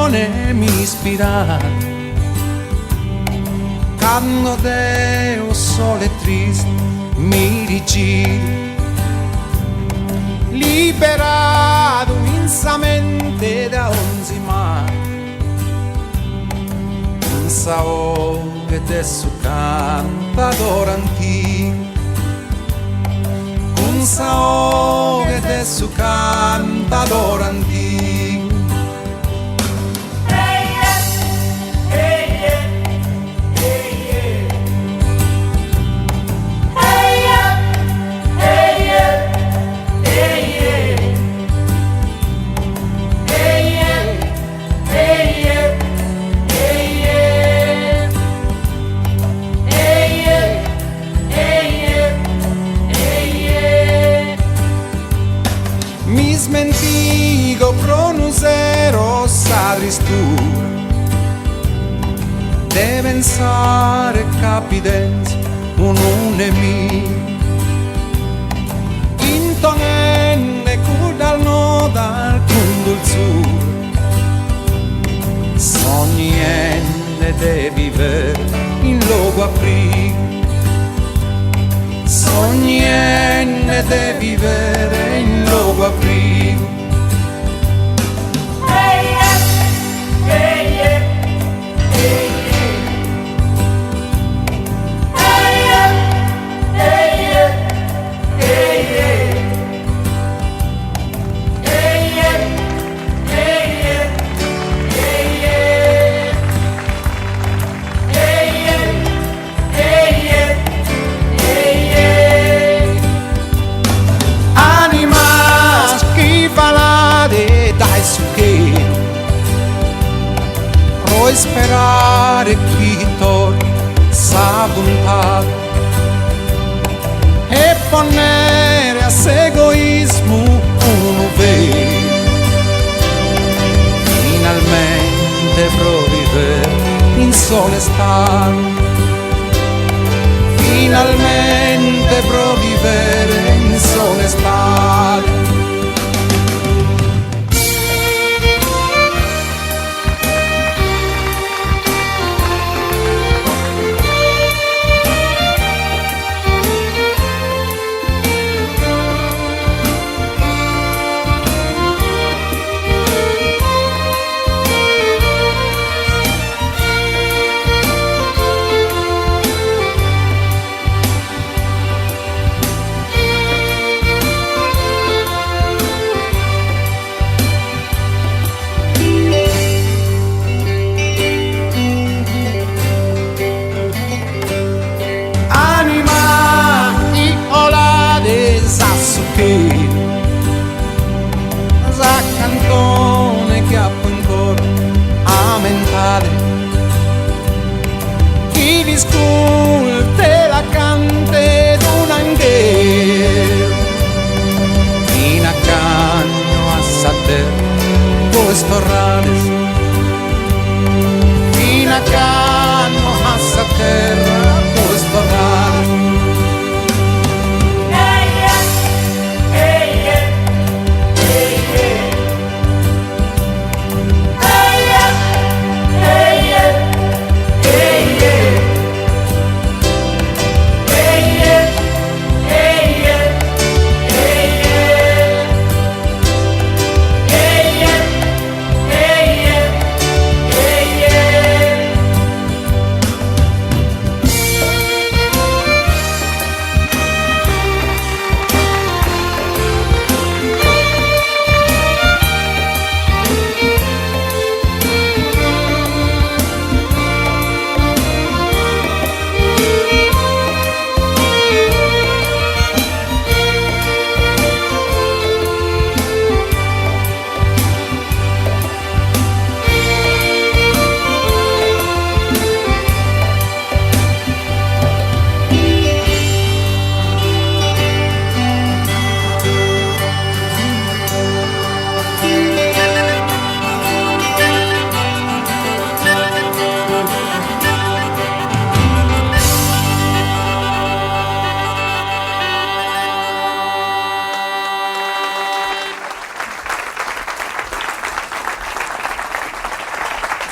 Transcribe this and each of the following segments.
canzone mi ispira. Quando Deo sole triste mi rigiro, liberato immensamente da ogni male, non so che adesso cantatore antico, non so che adesso cantatore antico. Mi smentigo pronusero sa tristura, de pensare capidenza un nemico, intonende dal no dal condolzura, sognende de vivere in luogo aprigo, sognende de vivere in luogo aprigo. Puoi sperare chi torna sa bontà e ponere a s'egoismo uno vero, finalmente provvivere in solestà, finalmente provvivere in solestà.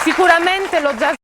Sicuramente l'ho già